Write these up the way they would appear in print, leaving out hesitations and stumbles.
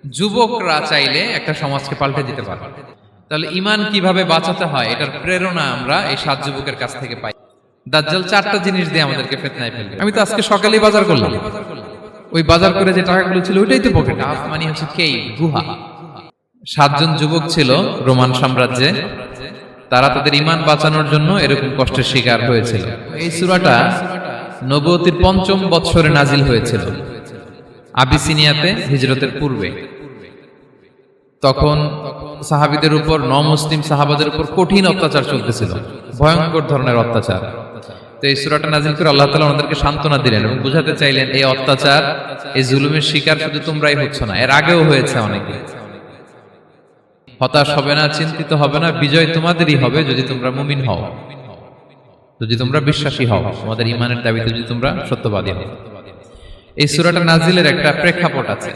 যুবকরা চাইলে একটা সমাজকে পাল্টে দিতে পারে। তাহলে ঈমান কিভাবে বাঁচাতে হয় এটার প্রেরণা আমরা এই 7 যুবকের কাছ থেকে পাই। দাজ্জাল 4টা জিনিস দিয়ে আমাদেরকে ফিতনায় ফেলবে। আমি তো আজকে সকালেই বাজার করলাম, ওই বাজার করে যে টাকাগুলো ছিল ওইটাই তো পকেটে। মানে হচ্ছে গুহা। 7 জন যুবক ছিল রোমান সাম্রাজ্যে, তারা তাদের ঈমান বাঁচানোর জন্য এরকম কষ্টের শিকার হয়েছিল। এই সূরাটা নবুয়তির 5ম বৎসরে নাজিল হয়েছিল, আবিসিনিয়াতে হিজরতের পূর্বে। তখন সাহাবীদের উপর, নমুসলিম সাহাবাদের উপর কঠিন অত্যাচার চলতেছিল, ভয়ঙ্কর ধরনের অত্যাচার। তো এই সূরাটা নাজিল করে আল্লাহ তাআলা ওনাদেরকে সান্ত্বনা দিলেন এবং বুঝাতে চাইলেন এই অত্যাচার, এই জুলুমের শিকার শুধু তোমরাই হচ্ছ না, এর আগেও হয়েছে অনেকে। হতাশ হবে না, চিন্তিত হবে না, বিজয় তোমাদেরই হবে যদি তোমরা মুমিন হও, যদি তোমরা বিশ্বাসী হও, তোমাদের ঈমানের দাবিতে যদি তোমরা সত্যবাদী হও। এই সূরাটা নাজিলের একটা প্রেক্ষাপট আছে।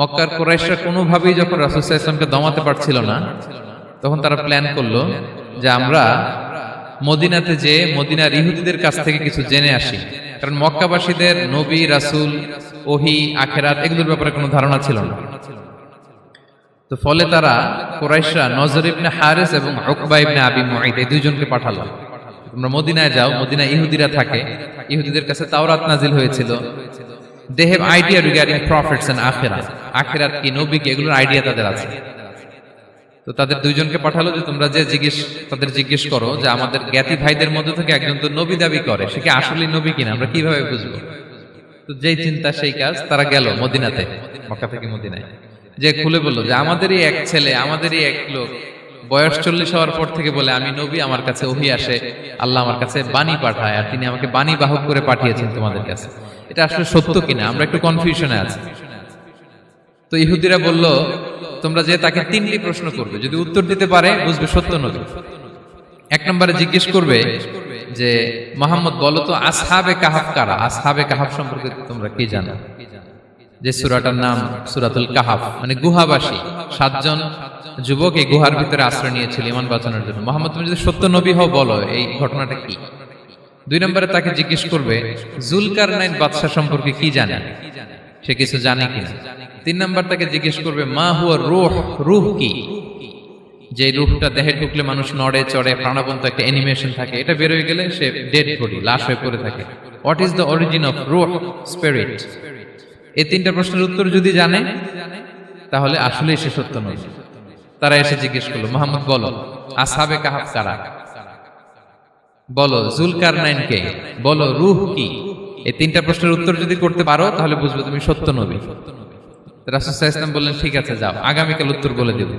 মক্কার কুরাইশরা কোনোভাবেই যখন রাসূল সাল্লাল্লাহু আলাইহি ওয়াসাল্লামকে দমাতে পারছিল না, তখন তারা প্ল্যান করলো যে আমরা মদিনাতে যে মদিনার ইহুদিদের কাছ থেকে কিছু জেনে আসি। কারণ মক্কাবাসীদের নবী, রাসূল, ওহী, আখিরাত এগুলোর ব্যাপারে কোনো ধারণা ছিল না। তো ফলে তারা কুরাইশরা নজর ইবনে হারিস এবং উকবা ইবনে আবি মুঈত এই দুইজনকে পাঠালো, তোমরা মদিনায় যাও, মদিনায় ইহুদিরা থাকে, ইহুদিদের কাছে তাওরাত নাজিল হয়েছিল, they have idea regarding prophets and আখিরাত, আখিরাত কি, নবী কি, এগুলোর আইডিয়া তাদের আছে। তো তাদের দুইজনকে পাঠালো যে তোমরা যে তাদের জিজ্ঞেস করো যে আমাদের জ্ঞাতি ভাইদের মধ্যে থেকে একজন তো নবী দাবি করে, সে কি আসলে নবী কিনা আমরা কিভাবে বুঝবো? তো যেই চিন্তা সেই কাজ, তারা গেল মদিনাতে, মক্কা থেকে মদিনায়, যে খুলে বললো যে আমাদেরই এক ছেলে, আমাদেরই এক লোক বয়স 40 হওয়ার পর থেকে বলে আমি নবী, আমার কাছে ওহী আসে, আল্লাহ আমার কাছে বাণী পাঠায়, আর তিনি আমাকে বাণী বাহক করে পাঠিয়েছেন তোমাদের কাছে। এটা আসলে সত্য কিনা আমরা একটু কনফিউশনে আছি। তো ইহুদিরা বলল তোমরা যে তাকে 3টি প্রশ্ন করবে, যদি উত্তর দিতে পারে বুঝবে সত্য নবী। 1 নম্বরে জিজ্ঞেস করবে যে মুহাম্মদ বলো তো আসহাবে কাহাফ কারা, আসহাবে কাহাফ সম্পর্কে তোমরা কি জানো? যে সূরাটার নাম সূরাতুল কাহাফ, মানে গুহাবাসী 7 জন যুবক এই গুহার ভিতরে আশ্রয় নিয়েছিল ঈমান বাঁচানোর জন্য। মুহাম্মদ তুমি যদি সত্য নবী হও বলো এই ঘটনাটা কি। 2 নম্বরে তাকে জিজ্ঞেস করবে জুলকারনাইন বাদশা সম্পর্কে কি জানে, সে কিছু জানে কিনা। 3 নম্বর তাকে জিজ্ঞেস করবে মা হুয়া রূহ, রূহ কি, যে রূহটা দেহে ঢুকলে মানুষ নড়ে চড়ে, প্রাণবন্ত একটা অ্যানিমেশন থাকে, এটা বের হয়ে গেলে সে ডেড বডি, লাশ হয়ে পড়ে থাকে। What is the origin of রূহ, স্পিরিট। এই 3টা প্রশ্নের উত্তর যদি জানে তাহলে আসলেই সে সত্য নবী। তারা এসে জিজ্ঞেস করলো মুহাম্মদ বলো আসহাবে কাহাফ কারা, বলো জুলকারনাইন কে, বলো রূহ কি। এই 3টা প্রশ্নের উত্তর যদি করতে পারো তাহলে বুঝবে তুমি সত্য নবী। রাসূল সাল্লাল্লাহু আলাইহি ওয়াসাল্লাম বললেন ঠিক আছে যাও, আগামীকাল উত্তর বলে দেব।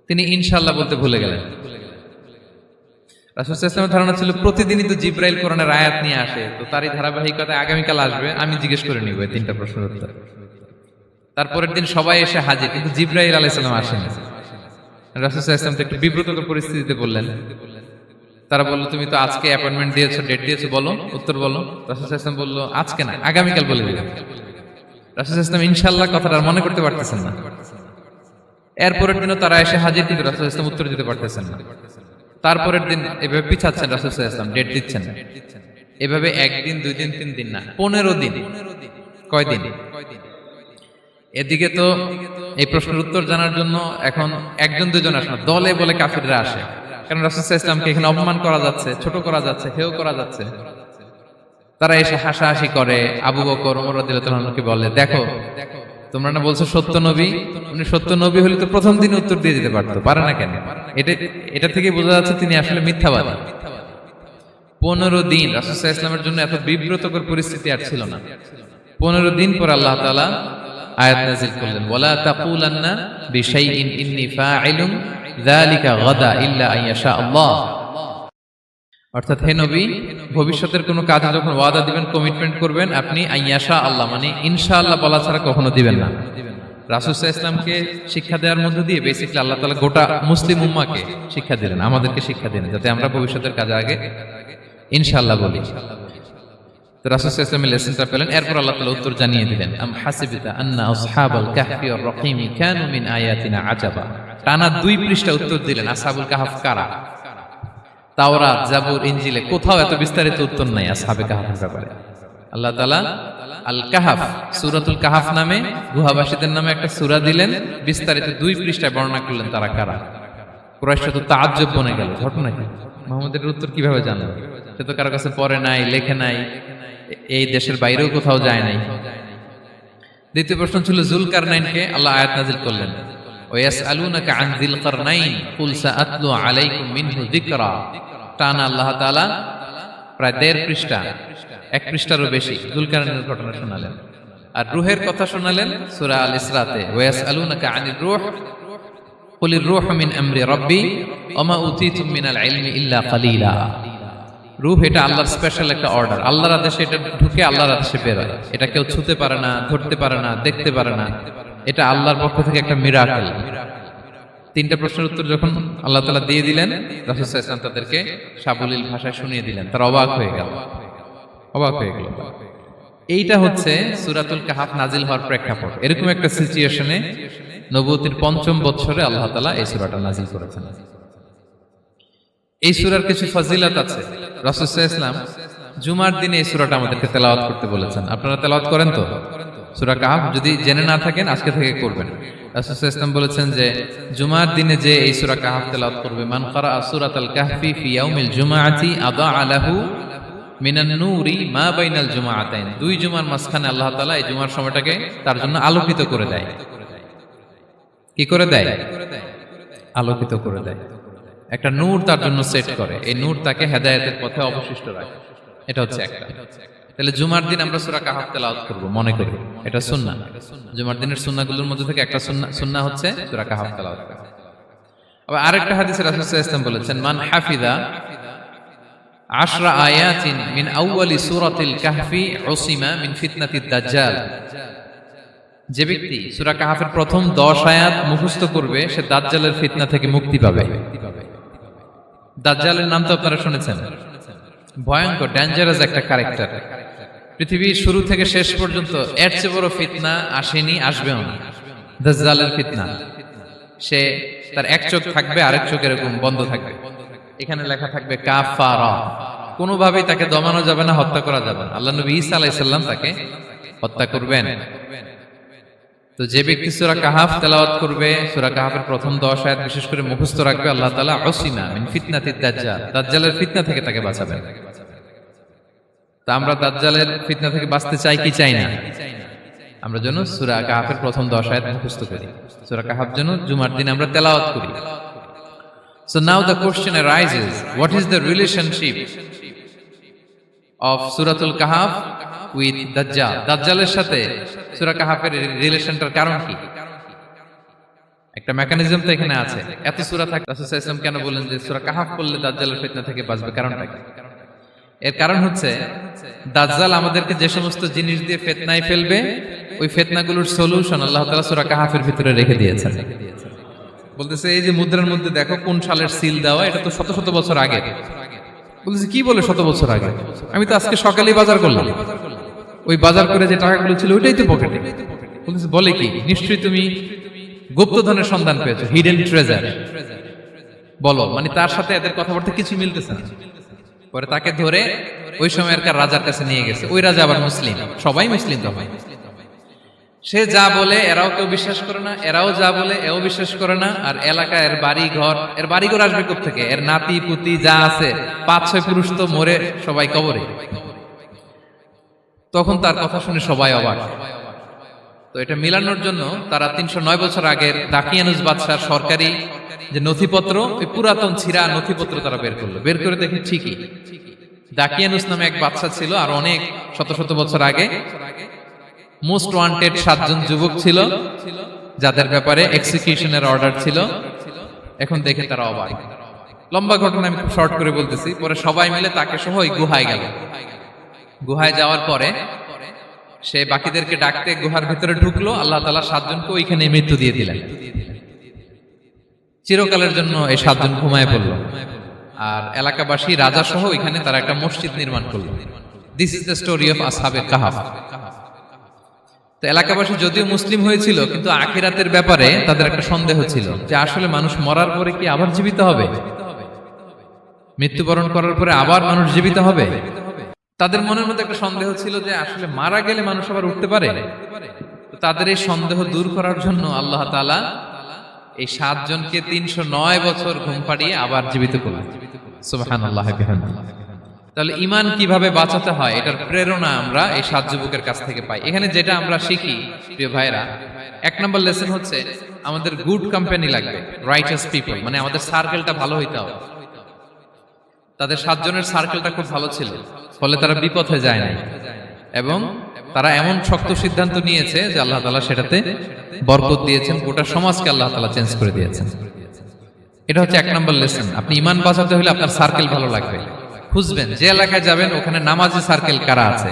তিনি ইনশাআল্লাহ বলতে ভুলে গেলেন। রাসূল সাল্লাল্লাহু আলাইহি ওয়াসাল্লামের ধারণা ছিল প্রতিদিনই তো জিবরাইল কোরআনের আয়াত নিয়ে আসে, তো তারই ধারাবাহিকতায় আগামীকাল আসবে, আমি জিজ্ঞেস করে নিব এই 3টা প্রশ্নের উত্তর। তারপরের দিন সবাই এসে হাজির, কিন্তু জিবরাইল আলাইহিস সালাম আসেনি। রাসূল সাল্লাল্লাহু আলাইহি ওয়াসাল্লাম তো একটু বিব্রতকর পরিস্থিতিতে বললেন। তারা বলল তুমি তো আজকে অ্যাপয়েন্টমেন্ট দিয়েছো, ডেট দিয়েছো, বলো উত্তর বলো। রাসূল সাল্লাল্লাহু আলাইহি ওয়াসাল্লাম বলল আজকে না, আগামীকাল বলে দিলাম। রাসূল সাল্লাল্লাহু আলাইহি ওয়াসাল্লাম ইনশাআল্লাহ কথাটা আর মনে করতে পারতেছেন না। এরপরের দিনও তারা এসে হাজির, কিন্তু রাসূল সাল্লাল্লাহু আলাইহি ওয়াসাল্লাম উত্তর দিতে পারতেছেন না। তারপরের দিন এভাবে পিছাচ্ছেন, রাসূল সাল্লাল্লাহু আলাইহি ওয়াসাল্লাম ডেট দিচ্ছেন না। এভাবে 1 দিন 2 দিন 3 দিন না, 15 দিন। কয় দিন? এদিকে তো এই প্রশ্নের উত্তর জানার জন্য এখন 1-2 জন আসে না, দলে বলে কাফিররা আসে। কারণ রাসূল সাল্লাল্লাহু আলাইহি ওয়াসাল্লামকে এখানে অপমান করা যাচ্ছে, ছোট করা যাচ্ছে, হেয় করা যাচ্ছে। তারা এসে হাসাহাসি করে। আবু বকর, ওমর রাদিয়াল্লাহু আনহুকে বলে দেখো তোমরা না বলছো সত্য নবী, উনি সত্য নবী হলে তো প্রথম দিন উত্তর দিয়ে দিতে পারতো, পারে না কেন? এটা থেকে বোঝা যাচ্ছে তিনি আসলে মিথ্যাবাদী। 15 দিন রাসূল সাল্লাল্লাহু আলাইহি ওয়াসাল্লামের জন্য এত বিব্রতকর পরিস্থিতি আর ছিল না। 15 দিন পর আল্লাহ তাআলা আয়াত নাযিল করলেন ওয়ালা তাকুলান্না বিশাইইন ইন্নী ফাইলুন যালিকা গাদা ইল্লা আইয়াশা আল্লাহ। অর্থাৎ হে নবী, ভবিষ্যতের কোনো কাজে যখন ওয়াদা দিবেন, কমিটমেন্ট করবেন, আপনি আইয়াশা আল্লাহ মানে ইনশাআল্লাহ বলা ছাড়া কখনো দিবেন না। রাসূল সাল্লাল্লাহু আলাইহি ওয়াসাল্লামকে শিক্ষা দেওয়ার মধ্য দিয়ে বেসিক্যালি আল্লাহ তাআলা গোটা মুসলিম উম্মাহকে শিক্ষা দিলেন, আমাদেরকে শিক্ষা দিলেন, যাতে আমরা ভবিষ্যতের কাজে আগে ইনশাআল্লাহ বলি। তো রাসূল সাল্লাল্লাহু আলাইহি ওয়াসাল্লাম লেসনটা পেলেন। এরপর আল্লাহ তাআলা উত্তর জানিয়ে দিলেন আম হাসিবিতা আন্না আসহাবাল কাহফি ওয়ার রাকিমি কানু মিন আয়াতিনা আজাবা। টানা 2 পৃষ্ঠা উত্তর দিলেন আসহাবুল কাহফ কারা। তাওরাত, জাবুর, ইনজিলে কোথাও এত বিস্তারিত উত্তর নাই আসহাবে কাহফের ব্যাপারে। আল্লাহ তাআলা আল কাহাফ, সূরাতুল কাহাফ নামে গুহাবাসীদের নামে একটা সূরা দিলেন, বিস্তারিত 2 পৃষ্ঠায় বর্ণনা করলেন তারা কারা। কুরাইশরা তো তাআজ্জুব বনে গেল, ঘটনা কি, মুহাম্মদের উত্তর কিভাবে জানলো? সে তো কারো কাছে পড়ে নাই, লেখে নাই, এই দেশের বাইরেও কোথাও যায় নাই। দ্বিতীয় প্রশ্ন ছিল যুলকারনাইনকে আল্লাহ আয়াত নাযিল করলেন, ওয়াসআলুনাকা আন যিলকারনাইন কুল সাআতলু আলাইকুম মিনহু যিকরা। টানা আল্লাহ তাআলা প্রায় 1.5 পৃষ্ঠা, 1 পৃষ্ঠারও বেশি যুলকারনাইনের ঘটনা শোনালেন। আর রূহের কথা শোনালেন সূরা আল ইসরাতে, ওয়াসআলুনাকা আনির রূহ কুলির রূহু মিন আমরি রাব্বি ওয়া মা উতীতুম মিনাল ইলমি ইল্লা কালিলা। রূহ এটা আল্লাহর স্পেশাল একটা অর্ডার, আল্লাহর আদেশে এটা ঢুকে আল্লাহর আদেশে বের হয়, এটা কেউ ছুঁতে পারে না, ধরতে পারে না, দেখতে পারে না, এটা আল্লাহর পক্ষ থেকে একটা মিরাকেল। 3টা প্রশ্নের উত্তর যখন আল্লাহ তাআলা দিয়ে দিলেন, রাসূল সাল্লাল্লাহু আলাইহি ওয়াসাল্লাম তাদেরকে সাবলীল ভাষায় শুনিয়ে দিলেন, তারা অবাক হয়ে গেল। এইটা হচ্ছে সূরাতুল কাহাফ নাজিল হওয়ার প্রেক্ষাপট। এরকম একটা সিচুয়েশনে নবুয়তির 5ম বছরে আল্লাহ তাআলা এই সূরাটা নাজিল করেছেন। এই সূরার কিছু ফজিলত আছে। রাসূল সাল্লাল্লাহু আলাইহি ওয়াসাল্লাম জুমার দিনে এই সূরাটা আমাদেরকে তেলাওয়াত করতে বলেছেন। আপনারা তেলাওয়াত করেন তো? সূরা কাহাফ যদি জেনে না থাকেন আজকে থেকে করবেন। রাসূল সাল্লাল্লাহু আলাইহি ওয়াসাল্লাম বলেছেন যে জুমার দিনে যে এই সূরা কাহাফ তেলাওয়াত করবে, মান ক্বারাআ সূরাতাল কাহফি ফি ইয়াউমিল জুমআতি আদাআ লাহু মিনান নূরি মা বাইনাল জুমআতাইন। 2 জুমার মাঝখানে আল্লাহ তাআলা এই জুমার সময়টাকে তার জন্য আলোকিত করে দেয়। কি করে দেয়? আলোকিত করে দেয়। একটা নূর তার জন্য সেট করে, এই নূর তাকে হেদায়েতের পথে অবশিষ্ট রাখে। এটা হচ্ছে একটা। তাহলে জুমার দিন আমরা সূরা কাহাফ তেলাওয়াত করব, মনে করি এটা সুন্নাহ। জুমার দিনের সুন্নাহগুলোর মধ্যে থেকে একটা সুন্নাহ হচ্ছে সূরা কাহাফ তেলাওয়াত করা। আবার আরেকটা হাদিসে রাসূল সাল্লাল্লাহু আলাইহি ওয়াসাল্লাম বলেছেন, মান হাফিযা 10 আয়াতিন মিন আউয়ালি সূরাতিল কাহফি উসিমা মিন ফিতনাতিদ দাজ্জাল। যে ব্যক্তি সূরা কাহাফের প্রথম 10 আয়াত মুখস্থ করবে সে দাজ্জালের ফিতনা থেকে মুক্তি পাবে। দাজ্জালের নাম তো আপনারা শুনেছেন, ভয়ঙ্কর ডেঞ্জারাস একটা ক্যারেক্টার। পৃথিবীর শুরু থেকে শেষ পর্যন্ত এর চেয়ে বড় ফিতনা আসেনি, আসবেও না। দাজ্জালের ফিতনা, সে তার এক চোখ থাকবে, আরেক চোখ এরকম বন্ধ থাকবে, এখানে লেখা থাকবে কাফারা। কোনোভাবেই তাকে দমানো যাবে না, হত্যা করা যাবে না। আল্লাহ নবী ঈসা আলাইহিস সালাম তাকে হত্যা করবেন। তো যে ব্যক্তি সূরা কাহাফ তেলাওয়াত করবে, সূরা কাহাফের প্রথম 10 আয়াত বিশেষ করে মুখস্থ রাখবে, আল্লাহ তাআলা উসিমা মিন ফিতনাতিদ দাজ্জাল, দাজ্জালের ফিতনা থেকে তাকে বাঁচাবেন। তা আমরা দাজ্জালের ফিতনা থেকে বাঁচতে চাই কি চাই না? আমরা যেন সূরা কাহাফের প্রথম 10 আয়াত মুখস্থ করি, সূরা কাহাফ যেন জুমার দিন আমরা তেলাওয়াত করি। So now the question arises, what is the relationship of Suratul Kahf with Dajjal? দাজ্জালের সাথে সূরা কাহাফের রিলেশনটার কারণ কি? একটা মেকানিজম তো এখানে আছে। এত সূরা থাকে, রাসূল সাল্লাল্লাহু আলাইহি ওয়াসাল্লাম কেন বলেন যে সূরা কাহাফ পড়লে দাজ্জালের ফিতনা থেকে বাঁচবে? কারণটা কি? এর কারণ হচ্ছে দাজ্জাল আমাদেরকে যে সমস্ত জিনিস দিয়ে ফিতনায় ফেলবে, ওই ফিতনাগুলোর সলিউশন আল্লাহ তাআলা সূরা কাহাফের ভিতরে রেখে দিয়েছেন। বলতেছে এই যে মুদ্রার মধ্যে দেখো কোন সালের সিল দেওয়া, এটা তো শত শত বছর আগে। বলতেছে কি বলে শত বছর আগে? আমি তো আজকে সকালেই বাজার করলাম, ওই বাজার করে যে টাকাগুলো ছিল ওইটাই তো পকেটে। বলতেছে বলে কি? নিশ্চয়ই তুমি গুপ্তধনের সন্ধান পেয়েছো, হিডেন ট্রেজার। বলো, মানে তার সাথে এদের কথাবার্তা কিছু মিলতেছে না। পরে তাকে ধরে ওই সময়কার রাজার কাছে নিয়ে গেছে। ওই রাজা আবার মুসলিম, সবাই মুসলিম তখন। সে যা বলে এরাও কেউ বিশ্বাস করে না, এরাও যা বলে এও বিশ্বাস করে না। আর এলাকা এর বাড়িঘর আসবে কোত্থেকে? এর নাতি পুতি যা আছে 5-6 পুরুষ তো মরে সবাই কবরে। তখন তার কথা শুনে সবাই অবাক। তো এটা মিলানোর জন্য তারা 309 বছর আগের দাকিয়ানুস বাদশার সরকারি যে নথিপত্র, ওই পুরাতন ছিঁড়া নথিপত্র তারা বের করলো। বের করে দেখে ঠিকই দাকিয়ানুস নামে এক বাদশা ছিল, আর অনেক শত শত বছর আগে মোস্ট ওয়ান্টেড 7 জন যুবক ছিল যাদের ব্যাপারে এক্সিকিউশনের অর্ডার ছিল। এখন দেখে তারা অবাক। লম্বা ঘটনা আমি খুব শর্ট করে বলতেছি। পরে সবাই মিলে তাকে সহ ওই গুহায় গেল। গুহায় যাওয়ার পরে সে বাকিদেরকে ডাকতে গুহার ভিতরে ঢুকলো। আল্লাহ তাআলা 7 জনকে ওইখানে মৃত্যু দিয়ে দিলেন। চিরকালের জন্য এই 7 জন ঘুমায় পড়লো। আর এলাকাবাসী রাজা সহ ওইখানে তারা একটা মসজিদ নির্মাণ করলো। This is the story of আসহাবে কাহাফ। তো এলাকাবাসী যদিও মুসলিম হয়েছিল, কিন্তু আখিরাতের ব্যাপারে তাদের একটা সন্দেহ ছিল যে আসলে মানুষ মরার পরে কি আবার জীবিত হবে? মৃত্যুবরণ করার পরে আবার মানুষ জীবিত হবে? তাদের মনের মধ্যে একটা সন্দেহ ছিল যে আসলে মারা গেলে মানুষ আবার উঠতে পারে। তো তাদের এই সন্দেহ দূর করার জন্য আল্লাহ তাআলা এই 7 জনকে 309 বছর ঘুম পাড়িয়ে আবার জীবিত করলেন। সুবহানাল্লাহ বিহামদিহি। তাহলে ঈমান কিভাবে বাঁচাতে হয় এটার প্রেরণা আমরা এই 7 যুবকের কাছ থেকে পাই। এখানে যেটা আমরা শিখি প্রিয় ভাইরা, 1 নম্বর লেসন হচ্ছে আমাদের গুড কোম্পানি লাগবে, রাইটাস পিপল, মানে আমাদের সার্কেলটা ভালো হইতে হবে। তাদের 7 জনের সার্কেলটা খুব ভালো ছিল, ফলে তারা বিপথে যায় না এবং তারা এমন শক্ত সিদ্ধান্ত নিয়েছে যে আল্লাহ তাআলা সেটাতে বরকত দিয়েছেন, গোটা সমাজকে আল্লাহ তাআলা চেঞ্জ করে দিয়েছেন। এটা হচ্ছে 1 নম্বর লেসন। আপনি ঈমান বাঁচাতে হলে আপনার সার্কেল ভালো লাগবে। খুঁজবেন যে এলাকায় যাবেন ওখানে নামাজি সার্কেল কারা আছে,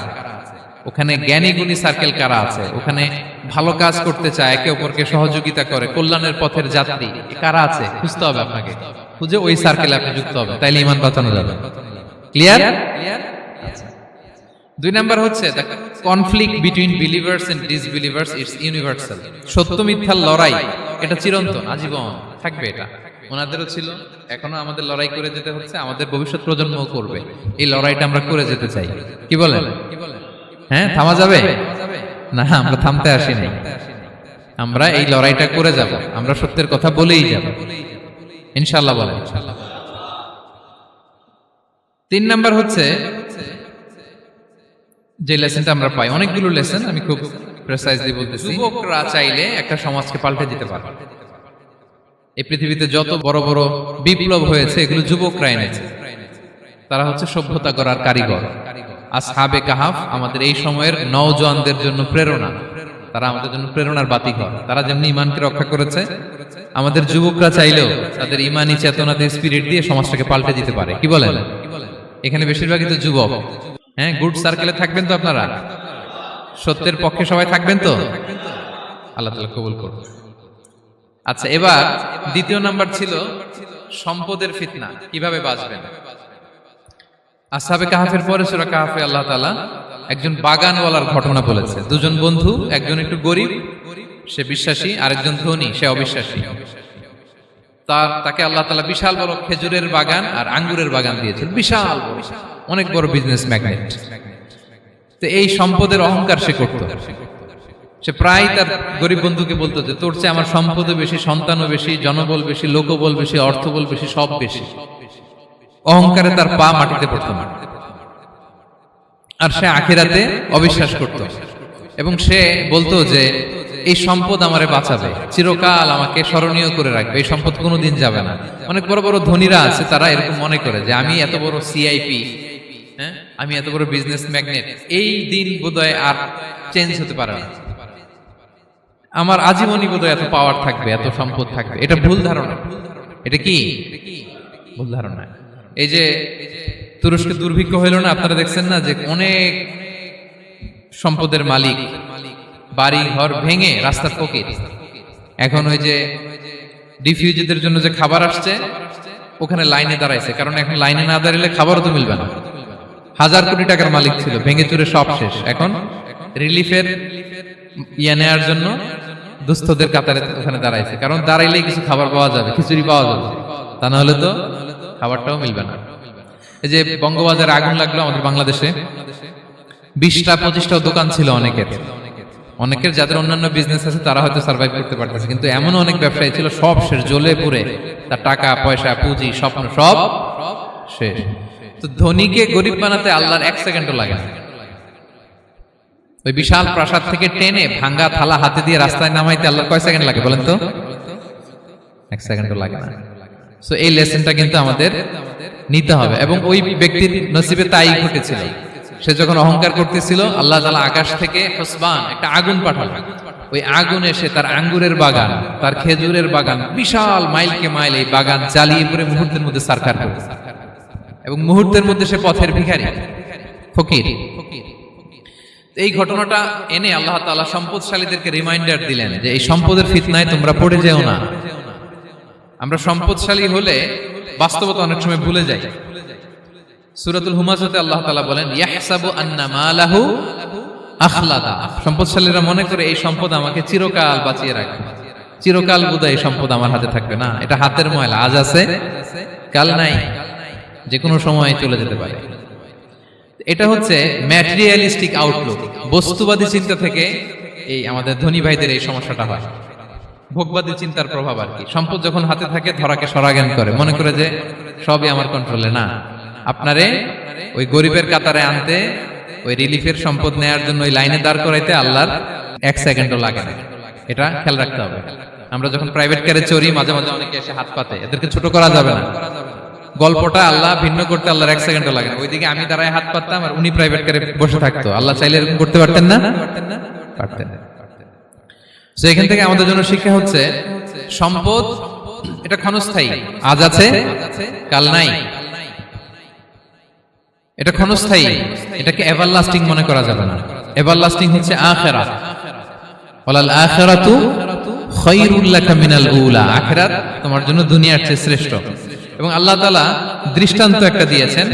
ওখানে জ্ঞানী গুণী সার্কেল কারা আছে, ওখানে ভালো কাজ করতে চায়, একে অপরকে সহযোগিতা করে, কল্যাণের পথের যাত্রী কারা আছে খুঁজতে হবে আপনাকে। খুঁজে ওই সার্কেলে আপনি যুক্ত হবে, তাইলে ঈমান বাঁচানো যাবে। ক্লিয়ার? 2 নাম্বার হচ্ছে the conflict between believers and disbelievers it's universal. সত্য মিথ্যার লড়াই এটা চিরন্তন, আজীবন থাকবে। এটা ওনাদেরও ছিল, এখনো আমাদের লড়াই করে যেতে হচ্ছে, আমাদের ভবিষ্যৎ প্রজন্মও করবে। এই লড়াইটা আমরা করে যেতে চাই। কি বলেন? হ্যাঁ, থামা যাবে না? আমরা থামতে আসিনি, আমরা এই লড়াইটা করে যাব, আমরা সত্যের কথা বলেই যাব ইনশাআল্লাহ। বলেন। 3 নাম্বার হচ্ছে যে লেসনটা আমরা পাই, অনেকগুলো লেসন, আমি খুব প্রেসাইজলি বলতেছি। যুবকরা চাইলে একটা সমাজকে পাল্টে দিতে পারে। এই পৃথিবীতে যত বড় বড় বিপ্লব হয়েছে এগুলো যুবকরা এনেছে। তারা হচ্ছে সভ্যতা গড়ার কারিগর। আসহাবে কাহাফ আমাদের এই সময়ের নওজোয়ানদের জন্য প্রেরণা, তারা আমাদের জন্য প্রেরণার বাতিঘর। তারা যেমনি ঈমানকে রক্ষা করেছে, আমাদের যুবকরা চাইলেও তাদের ঈমানি চেতনাতে স্পিরিট দিয়ে সমাজটাকে পাল্টে দিতে পারে। কি বলেন? এখানে বেশিরভাগই তো যুবক। হ্যাঁ, গুড সার্কেলে থাকবেন তো আপনারা? সত্যের পক্ষে সবাই থাকবেন তো? আল্লাহ তাআলা কবুল করুন। আচ্ছা, এবার 2 নাম্বার ছিল সম্পদের ফিতনা, কিভাবে বাঁচবেন। আসহাবে কাহাফের পরে সূরা কাহাফে আল্লাহ তাআলা একজন বাগানওয়ালার ঘটনা বলেছে। 2 জন বন্ধু, একজন একটু গরিব, সে বিশ্বাসী, আরেকজন ধনী, সে অবিশ্বাসী। তাকে আল্লাহ তাআলা বিশাল বড় খেজুরের বাগান আর আঙ্গুরের বাগান দিয়েছেন, বিশাল বড়, অনেক বড় বিজনেস ম্যাগনেট। তো এই সম্পদের অহংকার সে করত। সে প্রায় তার গরিব বন্ধুকে বলতো যে তোর চেয়ে আমার সম্পদও বেশি, সন্তানও বেশি, জনবল বেশি, লোকবল বেশি, অর্থবল বেশি, সব বেশি। অহংকারে তার পা মাটিতে পড়তো না। আর সে আখিরাতে অবিশ্বাস করত এবং সে বলতো যে এই সম্পদ আমারে বাঁচাবে, চিরকাল আমাকে স্মরণীয় করে রাখবে, এই সম্পদ কোনোদিন যাবে না। অনেক বড় বড় ধনীরা আছে, তারা এরকম মনে করে যে আমি এত বড় সিআইপি, হ্যাঁ, আমি এত বড় বিজনেস ম্যাগনেট, এই দিন বোধহয় আর চেঞ্জ হতে পারে না, আমার আজীবনই বোধহয় এত পাওয়ার থাকবে, এত সম্পদ থাকবে। এটা ভুল ধারণা। এটা কি ভুল ধারণা? এই যে তুরস্কে দুর্ভিক্ষ হইল না, আপনারা দেখছেন না যে অনেক সম্পদের মালিক বাড়ি ঘর ভেঙে রাস্তার ফকির। এখন ওই যে রিফিউজিদের জন্য যে খাবার আসছে ওখানে লাইনে দাঁড়াইছে, কারণ এখন লাইনে না দাঁড়ালে খাবারও তো মিলবে না। 1000 কোটি টাকার মালিক ছিল, ভেঙে চুরে সব শেষ। এখন রিলিফের নেওয়ার জন্য দুস্থদের কাতারে ওখানে দাঁড়াইছে, কারণ দাঁড়াইলেই কিছু খাবার পাওয়া যাবে, খিচুড়ি পাওয়া যাবে, তা না হলে তো খাবারটাও মিলবে না। এই যে বঙ্গবাজারে আগুন লাগলো আমাদের বাংলাদেশে, 20টা-25টা দোকান ছিল অনেকের যাদের অন্যান্য বিজনেস আছে তারা হয়তো সার্ভাইভ করতে পারতেছে, কিন্তু এমন অনেক ব্যবসায়ী ছিল সব শেষ, জ্বলে পুড়ে, তার টাকা পয়সা পুঁজি স্বপ্ন সব শেষ। তো ধনীকে গরিব বানাতে আল্লাহর 1 সেকেন্ডও লাগে না। ওই বিশাল প্রাসাদ থেকে টেনে ভাঙ্গা থালা হাতে দিয়ে রাস্তায় নামাইতে আল্লাহর কয় সেকেন্ড লাগে বলেন তো? 1 সেকেন্ডও লাগে না। সো এই লেসনটা কিন্তু আমাদের নিতে হবে। এবং ওই ব্যক্তির নসিবে তাই ঘটেছিল। সে যখন অহংকার করতেছিল, আল্লাহ তাআলা আকাশ থেকে হুসবান একটা আগুন পাঠালেন। ওই আগুন এসে তার আঙ্গুরের বাগান, তার খেজুরের বাগান, বিশাল মাইলকে মাইল এই বাগান জ্বালিয়ে পুরো মুহূর্তের মধ্যে সারখার করে, এবং মুহূর্তের মধ্যে সে পথের ভিখারি, ফকির। এই ঘটনাটা এনে আল্লাহ তাআলা সম্পদশালীদেরকে রিমাইন্ডার দিলেন যে এই সম্পদের ফিতনায় তোমরা পড়ে যেও না। আমরা সম্পদশালী হলে বাস্তবতা অনেক সময় ভুলে যাই। সূরাতুল হুমাযাতে আল্লাহ তাআলা বলেন ইয়াহসাবু আন্না মালাহু আখলাদা। সম্পদশালীরা মনে করে এই সম্পদ আমাকে চিরকাল বাঁচিয়ে রাখবে, চিরকাল বোধহয় এই সম্পদ আমার হাতে থাকবে। না, এটা হাতের ময়লা, আজ আছে কাল নাই, যে কোনো সময় চলে যেতে পারে। এটা হচ্ছে ম্যাটেরিয়ালিস্টিক আউটলুক, বস্তুবাদী চিন্তা থেকে এই আমাদের ধনী ভাইদের এই সমস্যাটা হয়। ভোগবাদী চিন্তার প্রভাব আর কি। সম্পদ যখন হাতে থাকে ধরাকে সরাজ্ঞান করে, মনে করে যে সবই আমার কন্ট্রোলে। না, আপনারে ওই গরিবের কাতারে আনতে, ওই রিলিফের সম্পদ নেয়ার জন্য ওই লাইনে দাঁড় করাইতে আল্লাহর 1 সেকেন্ডও লাগে না। এটা খেয়াল রাখতে হবে। আমরা যখন প্রাইভেট কারে চড়ি, মাঝে মাঝে অনেকে এসে হাত পাতে, এদেরকে ছোট করা যাবে না। গল্পটা আল্লাহ ভিন্ন করতে আল্লাহর 1 সেকেন্ডও লাগে না। ওইদিকে আমি দাঁড়ায় হাত পাততাম আর উনি প্রাইভেট কারে বসে থাকতো। আল্লাহ চাইলে এরকম করতে পারতেন না? পারতেন। তো এখান থেকে আমাদের জন্য শিক্ষা হচ্ছে, সম্পদ এটা ক্ষণস্থায়ী, আজ আছে কাল নাই। এটা ক্ষণস্থায়ী, এটাকে এভারলাস্টিং মনে করা যাবে না। এভারলাস্টিং হচ্ছে আখিরাত। ওয়ালাল আখিরাতু খায়রুল লাকা মিনাল উলা, আখিরাত তোমার জন্য দুনিয়ার চেয়ে শ্রেষ্ঠ। এবং আল্লাহ তাআলা দৃষ্টান্ত একটা দিয়েছেন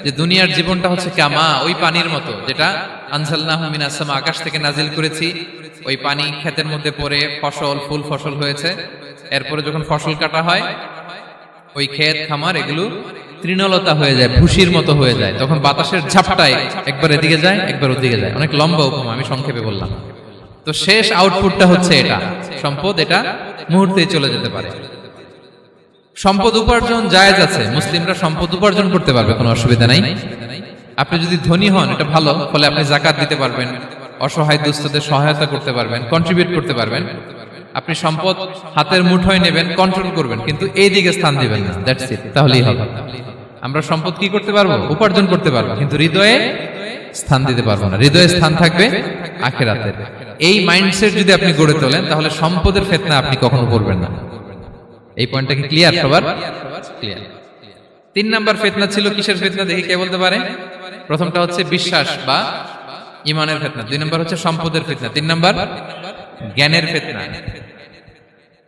যে দুনিয়ার জীবনটা হচ্ছে কামা, ওই পানির মতো যেটা আনজালনাহু মিনাস সামা, আকাশ থেকে নাজিল করেছি। ওই পানি ক্ষেতের মধ্যে পড়ে ফসল, ফুল ফসল হয়েছে। এরপরে যখন ফসল কাটা হয়, ওই ক্ষেত খামার এগুলো তৃণলতা হয়ে যায়, ভুসির মতো হয়ে যায়। তখন বাতাসের ঝাপটায় একবার এদিকে যায়, একবার ওদিকে যায়। অনেক লম্বা উপমা, আমি সংক্ষেপে বললাম। তো শেষ আউটপুটটা হচ্ছে এটা, সম্পদ এটা মুহূর্তেই চলে যেতে পারে। সম্পদ উপার্জন জায়েজ আছে, মুসলিমরা সম্পদ উপার্জন করতে পারবে, কোনো অসুবিধা নাই। আপনি যদি ধনী হন এটা ভালো, ফলে আপনি যাকাত দিতে পারবেন, অসহায় দুস্থদের সহায়তা করতে পারবেন, কন্ট্রিবিউট করতে পারবেন। আপনি সম্পদ হাতের মুঠোয় নেবেন, কন্ট্রোল করবেন, কিন্তু এই দিকে স্থান দিবেন না। দ্যাটস ইট, তাহলেই হবে। আমরা সম্পদ কি করতে পারবো? উপার্জন করতে পারবো, কিন্তু হৃদয়ে স্থান দিতে পারবো না। হৃদয়ে স্থান থাকবে আখিরাতের। এই মাইন্ডসেট যদি আপনি গড়ে তোলেন, তাহলে সম্পদের ফিতনা আপনি কখনো করবেন না। এই পয়েন্টটা কি ক্লিয়ার সবার? ক্লিয়ার। 3 নাম্বার ফিতনা ছিল কিসের ফিতনা দেখি কে বলতে পারে? প্রথমটা হচ্ছে বিশ্বাস বা ঈমানের ফিতনা, 2 নাম্বার হচ্ছে সম্পদের ফিতনা, 3 নাম্বার জ্ঞানের ফিতনা।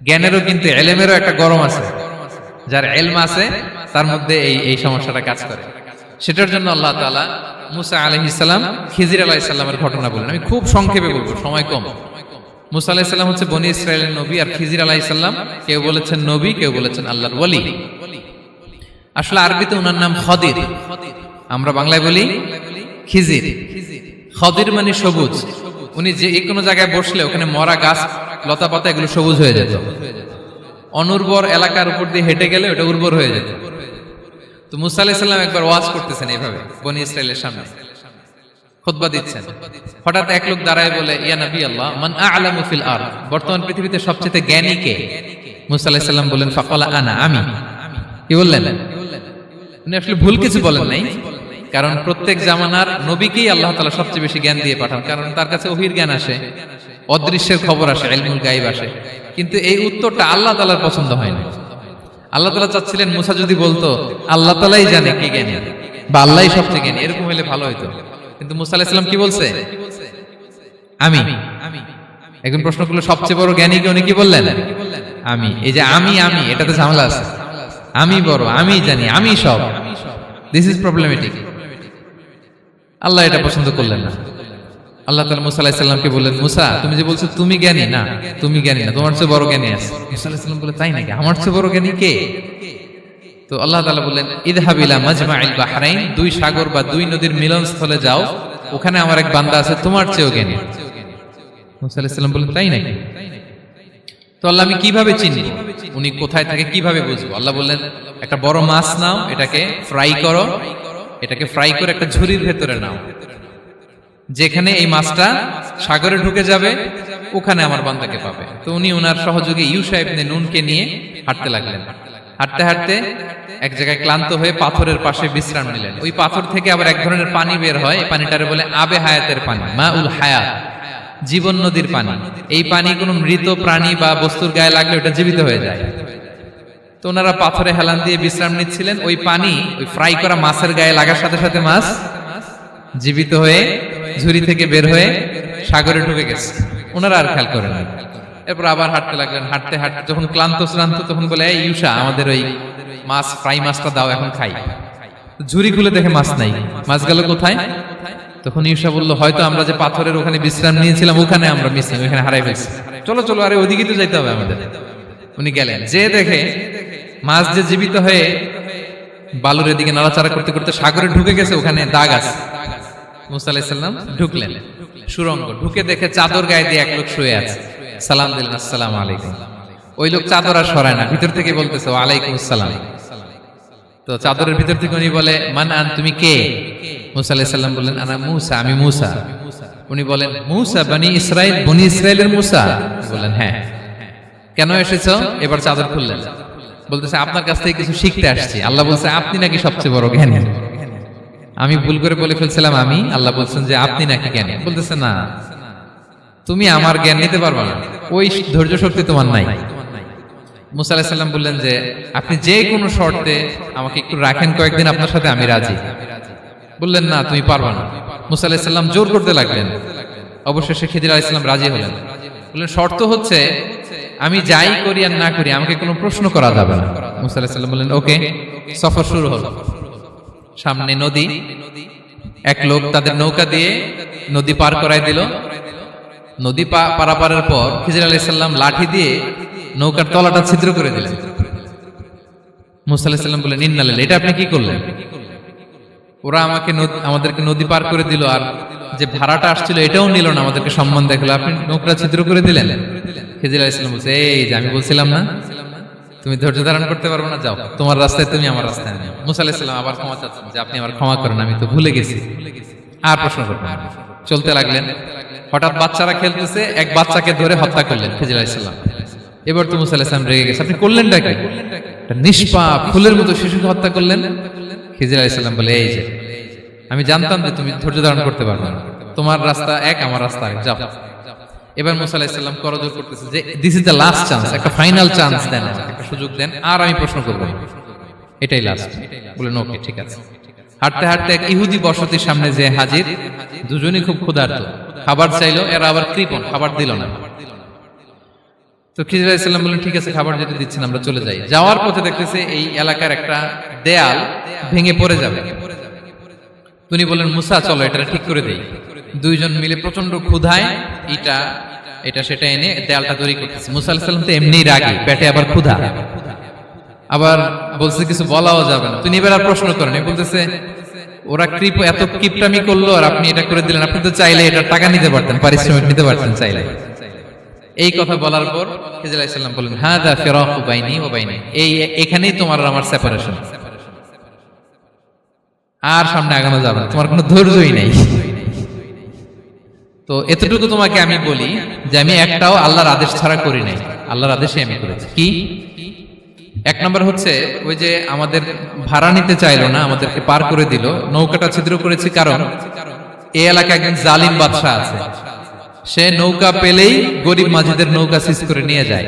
জ্ঞানেরও কিন্তু ইলমেরও একটা গরম আছে। যার ইলম আছে তার মধ্যে এই সমস্যাটা কাজ করে। সেটার জন্য আল্লাহ তাআলা মুসা আলাইহিস সালাম, খিজির আলাইহিস সালামের ঘটনা বলেন। আমি খুব সংক্ষেপে বলবো, সময় কম। মুসা আলাইহিস সালাম হচ্ছে বনি ইসরাইলের নবী, আর খিজির আলাইহিস সালাম কেউ বলেছেন নবী, কেউ বলেছেন আল্লাহর ওলি। আসলে আরবিতে ওনার নাম খদির, আমরা বাংলায় বলি খিজির। খদির মানে সবুজ। উনি যে কোনো জায়গায় বসলে ওখানে মরা গাছ, লতা পাতা এগুলো সবুজ হয়ে যেত। অনুর্বর এলাকার উপর দিয়ে হেঁটে গেলে ওটা উর্বর হয়ে যেত। তো মুসা আলাইহিস সালাম একবার ওয়াজ করতেছেন এইভাবে বনি ইসরাইলের সামনে, খুতবা দিচ্ছেন। হঠাৎ এক লোক দাঁড়ায় বলে, ইয়া নবী আল্লাহ, মান আ'লামু ফিল আরদ, বর্তমান পৃথিবীতে সবচেয়ে জ্ঞানী কে? মুসা আলাইহিস সালাম বলেন, ফাকালা আনা, আমি। কি বললেন? উনি আসলে ভুল কিছু বলেন নাই, কারণ প্রত্যেক জামানার নবীকেই আল্লাহ তাআলা সবচেয়ে বেশি জ্ঞান দিয়ে পাঠান, কারণ তার কাছে ওহীর জ্ঞান আসে, অদৃশ্যের খবর আসে, ইলমুল গায়ব আসে। কিন্তু এই উত্তরটা আল্লাহ তাআলার পছন্দ হয় না। আল্লাহ তাআলা চাচ্ছিলেন মুসা যদি বলতো আল্লাহ তাআলাই জানে কে জ্ঞানী বা আল্লাহই সবচেয়ে জ্ঞানী, এরকম হলে ভালো হতো। কিন্তু মুসা আলাইহিস সালাম কি বলছে? আমি। একজন প্রশ্ন করলো সবচেয়ে বড় জ্ঞানী কে? উনি কি বললেন? আমি। এই যে আমি এটাতে ঝামেলা আছে। আমি বড়, আমি জানি, আমি সব। This is problematic. আল্লাহ এটা পছন্দ করলেন না। আল্লাহ তাআলা মুসা আলাইহিস সালামকে বললেন, মুসা তুমি যে বলছো তুমি জ্ঞানী, না তুমি জ্ঞানী না, তোমার চেয়ে বড় জ্ঞানী আছে। মুসা আলাইহিস সালাম বলে, তাই নাকি? আমার চেয়ে বড় জ্ঞানী কে? তো আল্লাহ তাআলা বললেন, ইযহাব ইলা মাজমাইল বাহরাইন, 2 সাগর বা 2 নদীর মিলনস্থলে যাও, ওখানে আমার এক বান্দা আছে তোমার চেয়েও জ্ঞানী। মুসা আলাইহিস সালাম বললেন, তাই নাকি? তো আল্লাহ আমি কিভাবে চিনি উনি কোথায় থাকে, কিভাবে বুঝবো? আল্লাহ বললেন, একটা বড় মাছ নাও, এটাকে ফ্রাই করো, এটাকে ফ্রাই করে একটা ঝুড়ির ভেতরে নাও, যেখানে এই মাছটা সাগরে ঢুকে যাবে ওখানে আমার বান্দাকে পাবে। তো উনি ওনার সহযোগী ইউশা ইবনে নুনকে নিয়ে হাঁটতে লাগলেন। হাঁটতে হাঁটতে এক জায়গায় ক্লান্ত হয়ে পাথরের পাশে বিশ্রাম নিলেন। ওই পাথর থেকে আবার এক ধরনের পানি বের হয়, এই পানিটারে বলে আবে হায়াতের পানি, মাউল হায়াত, জীবন নদীর পানি। এই পানি কোনো মৃত প্রাণী বা বস্তুর গায়ে লাগলে ওটা জীবিত হয়ে যায়। তো ওনারা পাথরে হেলান দিয়ে বিশ্রাম নিচ্ছিলেন। ওই পানি ওই ফ্রাই করা মাছের গায়ে লাগার সাথে সাথে মাছ জীবিত হয়ে ঝুড়ি থেকে বের হয়ে সাগরে ঢুকে গেছে। ওনারা আর খেয়াল করেন না। এরপর আবার হাঁটতে লাগলেন। হাঁটতে হাঁটতে যখন ক্লান্ত শ্রান্ত, তখন বলে, এই ইউশা, আমাদের ওই মাছ, ফ্রাই মাছটা দাও, এখন খাই। ঝুড়ি খুলে দেখে মাছ নাই। মাছ গেল কোথায়? তখন ইউশা বলল, হয়তো আমরা যে পাথরের ওখানে বিশ্রাম নিয়েছিলাম ওখানে আমরা মিসিং, ওখানে হারাই ফেলছি। চলো চলো, আরে ওদিকে তো যাইতে হবে আমাদের। উনি গেলেন, যে দেখে মাছ যে জীবিত হয়ে বালুর এদিকে নাড়াচাড়া করতে করতে সাগরে ঢুকে গেছে, ওখানে দাগ আছে। মুসা আলাইহিস সালাম ঢুকলেন সুরঙ্গ, ঢুকে দেখে চাদর গায়ে দিয়ে এক লোক শুয়ে আছে। সালাম দিলেন, আসসালামু আলাইকুম। ওই লোক চাদর আর সরায় না, ভিতর থেকে বলতেছে ওয়ালাইকুম আসসালাম। তো চাদরের ভিতর থেকে উনি বলে মান আন, তুমি কে? মুসা আলাইহিস সালাম বললেন আনা মুসা, আমি মুসা। উনি বলেন মুসা বনি ইসরাইল, বনি ইসরাইলের মুসা? বললেন হ্যাঁ। কেন এসেছো? এবার চাদর খুললেন, বলতেছে আপনার কাছ থেকে কিছু শিখতে আসছি। আল্লাহ বলছে আপনি নাকি সবচেয়ে বড় জ্ঞানী। আমি ভুল করে বলে ফেলছিলাম আমি, আল্লাহ বলছেন যে আপনি নাকি জ্ঞানী। বলতেছে না, তুমি আমার জ্ঞান নিতে পারবে না, ওই ধৈর্য শক্তি তোমার নাই। মুসা আলাইহিস সালাম বললেন যে আপনি যে কোনো শর্তে আমাকে একটু রাখেন কয়েকদিন, আপনার সাথে আমি রাজি। বললেন না, তুমি পারবে না। মুসা আলাইহিস সালাম জোর করতে লাগলেন, অবশেষে খিদির আলাইহিস সালাম রাজি হলেন। বললেন শর্ত হচ্ছে আমি যাই করি আর না করি আমাকে কোনো প্রশ্ন করা যাবে না। মুসা আলাইহিস সালাম বললেন ওকে। সফর শুরু হলো। সামনে নদী, এক লোক তাদের নৌকা দিয়ে নদী পার করায় দিল। নদী পারাপারের পর খিজির আলাইহিস সালাম লাঠি দিয়ে নৌকার তলাটা ছিদ্র করে দিলেন। মুসা আলাইহিস সালাম বললেন ইন্না লিল্লাহি, এটা আপনি কি করলেন? ওরা আমাদেরকে নদী পার করে দিল, আর যে ভাড়াটা আসছিল এটাও নিল না, আমাদেরকে সম্মান দেখালো, আপনি নৌকা ছিদ্র করে দিলেন। খিজির আলাইহিস সালাম বলছে এই যে আমি বলছিলাম না তুমি ধৈর্য ধারণ করতে পারবে না, যাও তোমার রাস্তায় তুমি আমার রাস্তায় নেও। মুসা আলাইহিস সালাম আবার ক্ষমা চাচ্ছেন যে আপনি আমার ক্ষমা করেন, আমি তো ভুলে গেছি, আর প্রশ্ন করবেন না। চলতে লাগলেন। হঠাৎ বাচ্চারা খেলতেছে, এক বাচ্চাকে ধরে হত্যা করলেন খিজির আলাইহিস সালাম। এবার তো মুসা আলাইহিস সালাম রেগে গেছে, আপনি করলেনটা কি? নিষ্পাপ ফুলের মতো শিশুকে হত্যা করলেন। খিজির আলাইহিস সালাম বলে এই যে আমি জানতাম যে তুমি ধৈর্য ধারণ করতে পারবে না, তোমার রাস্তা এক আমার রাস্তা এক, যাও। এবার মুসা আলাইহিস সালাম করজোর করতেছে যে this is the last chance, একটা ফাইনাল চান্স দেন, একটা সুযোগ দেন, আর আমি প্রশ্ন করব, এটাই লাস্ট। বলেন ওকে ঠিক আছে। হাঁটতে হাঁটতে এক ইহুদি বসতির সামনে যে হাজির, দুজনই খুব ক্ষুধার্ত, খাবার চাইলো, এরা আবার কৃপণ, খাবার দিল না। তো খিজির আলাইহিস সালাম বললেন ঠিক আছে, খাবার যেতে দিচ্ছেন আমরা চলে যাই। যাওয়ার পথে দেখতেছে এই এলাকার একটা দেয়াল ভেঙে পড়ে যাবে। তিনি বললেন মুসা চলো এটা ঠিক করে দেই। দুইজন মিলে প্রচন্ড ক্ষুধায় এটা সেটা এনে দেয়ালটা তৈরি করতেছে। মুসা আলাইহিস সালাম তো এমনিই রাগী, পেটে আবার ক্ষুধা, আবার বলছে কিছু বলাও যাবে না। তিনি এবার আর প্রশ্ন করেন, বলতেছে ওরা এত কিপটামি করলো আর আপনি এটা করে দিলেন, আপনি তো চাইলে এটা টাকা নিতে পারতেন, পারিশ্রমিক নিতে পারতেন চাইলে। এই কথা বলার পর খিজির আলাইহিস সালাম বললেন হাযা ফিরাকু বাইনি ওয়া বাইনি, এখানেই তোমার আর আমার সেপারেশন, আর সামনে আগানো যাবে না, তোমার কোনো ধৈর্যই নেই। তো এতটুকু তোমাকে আমি বলি যে আমি একটাও আল্লাহর আদেশ ছাড়া করি নাই, আল্লাহর আদেশে আমি করেছি। কি? এক নম্বর হচ্ছে ওই যে আমাদের ভাড়া নিতে চাইলো না, আমাদেরকে পার করে দিল, নৌকাটা ছিদ্র করেছি কারণ এই এলাকায় একজন জালিম বাদশা আছে, সে নৌকা পেলেই গরিব মাঝিদের নৌকা সিজ করে নিয়ে যায়।